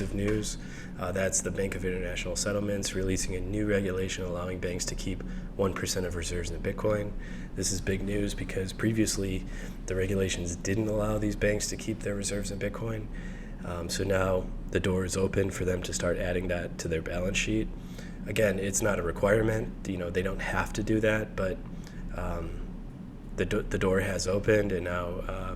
of news. That's the Bank of International Settlements releasing a new regulation allowing banks to keep 1% of reserves in Bitcoin. This is big news because previously the regulations didn't allow these banks to keep their reserves in Bitcoin. So now the door is open for them to start adding that to their balance sheet. Again, it's not a requirement. They don't have to do that, but the door has opened, and now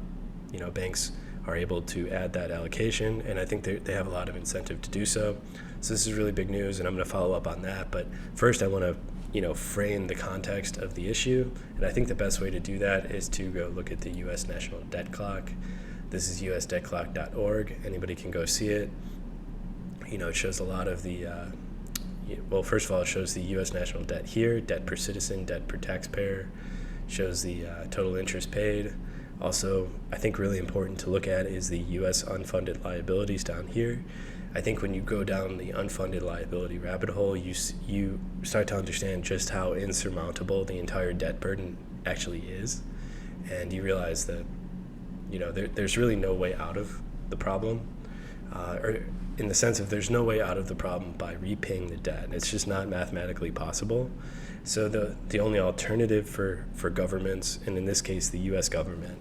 banks are able to add that allocation, and I think they have a lot of incentive to do so. So this is really big news, and I'm going to follow up on that. But first, I want to frame the context of the issue, and I think the best way to do that is to go look at the U.S. National Debt Clock. This is usdebtclock.org. Anybody can go see it. It shows a lot of the first of all, it shows the U.S. national debt here, debt per citizen, debt per taxpayer, shows the total interest paid. Also, I think really important to look at is the U.S. unfunded liabilities down here. I think when you go down the unfunded liability rabbit hole, you start to understand just how insurmountable the entire debt burden actually is, and you realize that there's really no way out of the problem, or in the sense of there's no way out of the problem by repaying the debt. It's just not mathematically possible. So the only alternative for governments, and in this case the U.S. government,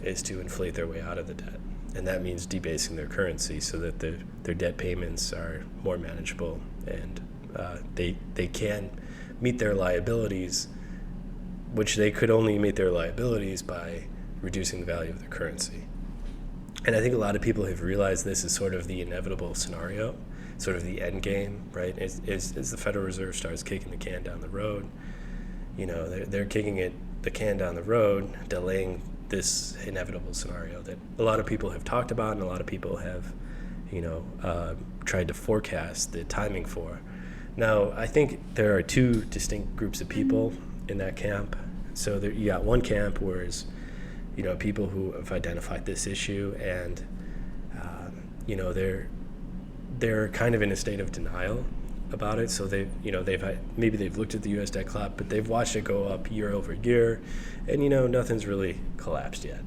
is to inflate their way out of the debt. And that means debasing their currency so that their debt payments are more manageable, and they can meet their liabilities, which they could only meet their liabilities by reducing the value of their currency. And I think a lot of people have realized this is sort of the inevitable scenario, sort of the end game, right? As the Federal Reserve starts kicking the can down the road, they're kicking the can down the road, delaying this inevitable scenario that a lot of people have talked about and a lot of people have, tried to forecast the timing for. Now, I think there are two distinct groups of people in that camp. So you got one camp where it's people who have identified this issue, and they're kind of in a state of denial about it. So they've looked at the U.S. debt clock, but they've watched it go up year over year, and nothing's really collapsed yet.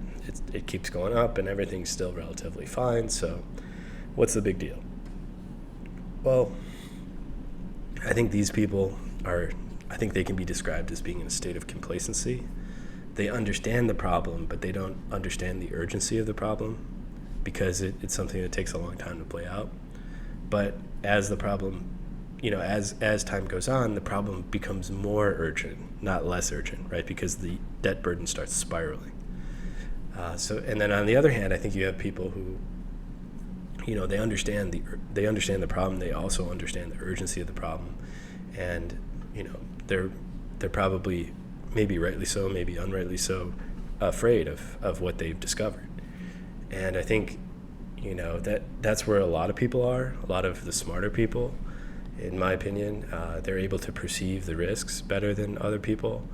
It keeps going up, and everything's still relatively fine. So what's the big deal? Well, I think these people I think they can be described as being in a state of complacency. They understand the problem, but they don't understand the urgency of the problem because it's something that takes a long time to play out. But as the problem, as time goes on, the problem becomes more urgent, not less urgent, right? Because the debt burden starts spiraling. And then on the other hand, I think you have people who, they understand the problem. They also understand the urgency of the problem, and they're probably, maybe rightly so, maybe unrightly so, afraid of what they've discovered. And I think, that's where a lot of people are, a lot of the smarter people, in my opinion. They're able to perceive the risks better than other people,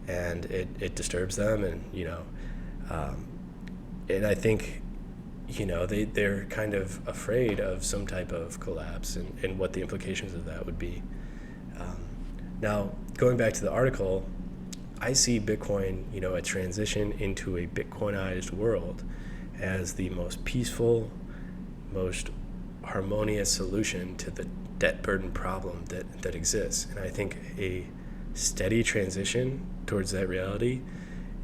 and it disturbs them. And, and I think, they're kind of afraid of some type of collapse and what the implications of that would be. Now, going back to the article, I see Bitcoin, a transition into a Bitcoinized world as the most peaceful, most harmonious solution to the debt burden problem that exists. And I think a steady transition towards that reality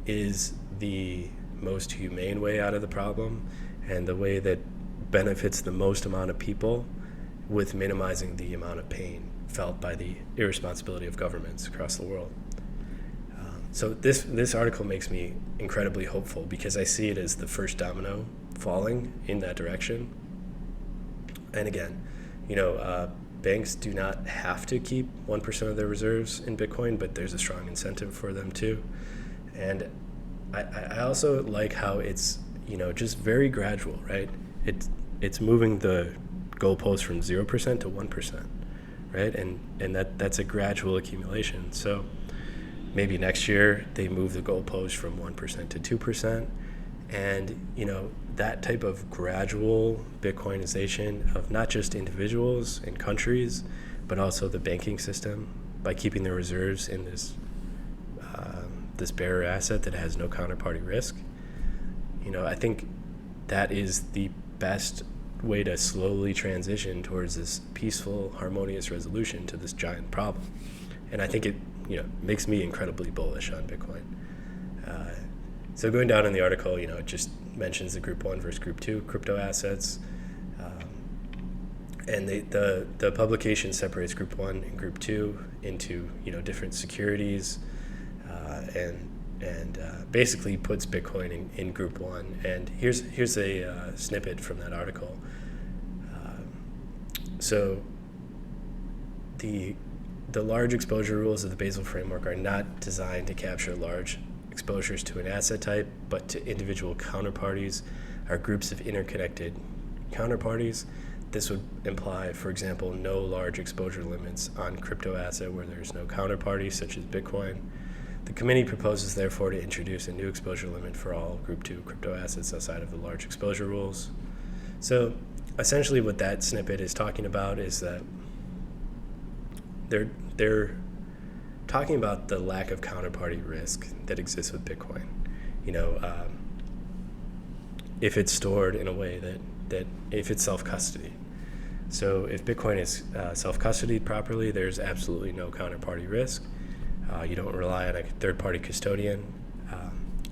is the most humane way out of the problem, and the way that benefits the most amount of people with minimizing the amount of pain felt by the irresponsibility of governments across the world. So this article makes me incredibly hopeful because I see it as the first domino falling in that direction. And again, banks do not have to keep 1% of their reserves in Bitcoin, but there's a strong incentive for them too. And I also like how it's, just very gradual, right? It's moving the goalpost from 0% to 1%, right? And that's a gradual accumulation. So maybe next year they move the goalpost from 1% to 2%. And, that type of gradual Bitcoinization of not just individuals and countries, but also the banking system by keeping their reserves in this bearer asset that has no counterparty risk. I think that is the best way to slowly transition towards this peaceful, harmonious resolution to this giant problem. And I think it makes me incredibly bullish on Bitcoin. So going down in the article, it just mentions the Group 1 versus Group 2 crypto assets. And the publication separates Group 1 and Group 2 into different securities, and basically puts Bitcoin in Group 1. And here's a snippet from that article. So the large exposure rules of the Basel framework are not designed to capture large exposures to an asset type, but to individual counterparties or groups of interconnected counterparties. This would imply, for example, no large exposure limits on crypto asset where there is no counterparty, such as Bitcoin. The committee proposes, therefore, to introduce a new exposure limit for all Group 2 crypto assets outside of the large exposure rules. So essentially what that snippet is talking about is that they're talking about the lack of counterparty risk that exists with Bitcoin. If it's stored in a way that if it's self-custody. So if Bitcoin is self-custodied properly, there's absolutely no counterparty risk. You don't rely on a third-party custodian.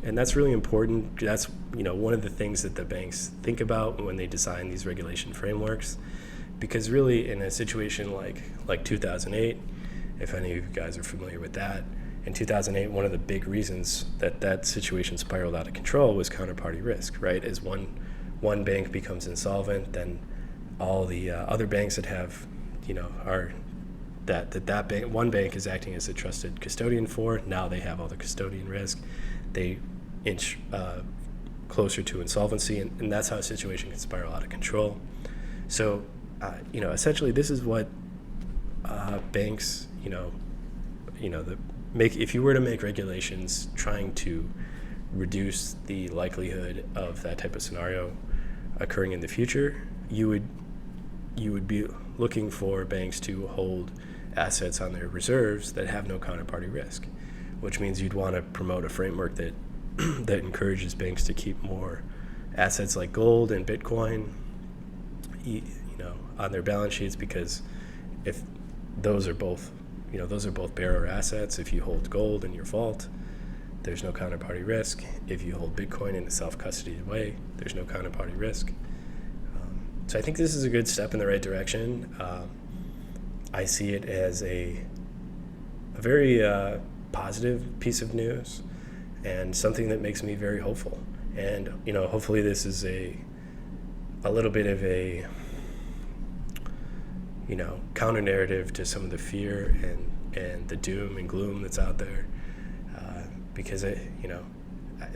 And that's really important. That's one of the things that the banks think about when they design these regulation frameworks. Because really, in a situation like 2008, if any of you guys are familiar with that, in 2008, one of the big reasons that situation spiraled out of control was counterparty risk, right? As one bank becomes insolvent, then all the other banks that have, are that bank, one bank is acting as a trusted custodian for. Now they have all the custodian risk. They inch closer to insolvency, and that's how a situation can spiral out of control. So, essentially, this is what banks, if you were to make regulations trying to reduce the likelihood of that type of scenario occurring in the future, you would be looking for banks to hold assets on their reserves that have no counterparty risk, which means you'd want to promote a framework that that encourages banks to keep more assets like gold and Bitcoin, on their balance sheets, because if those are both bearer assets. If you hold gold in your vault, there's no counterparty risk. If you hold Bitcoin in a self-custodied way, there's no counterparty risk. So I think this is a good step in the right direction. I see it as a very positive piece of news and something that makes me very hopeful. And hopefully this is a little bit of a counter narrative to some of the fear and the doom and gloom that's out there, because I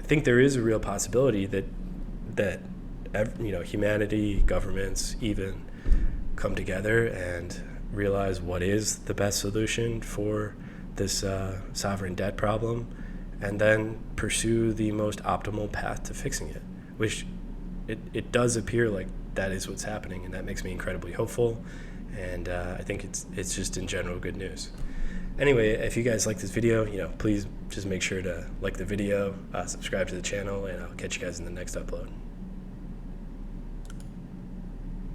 think there is a real possibility that humanity, governments even come together and realize what is the best solution for this sovereign debt problem, and then pursue the most optimal path to fixing it, which it does appear like that is what's happening, and that makes me incredibly hopeful. And I think it's just in general good news. Anyway, if you guys like this video, please just make sure to like the video, subscribe to the channel, and I'll catch you guys in the next upload.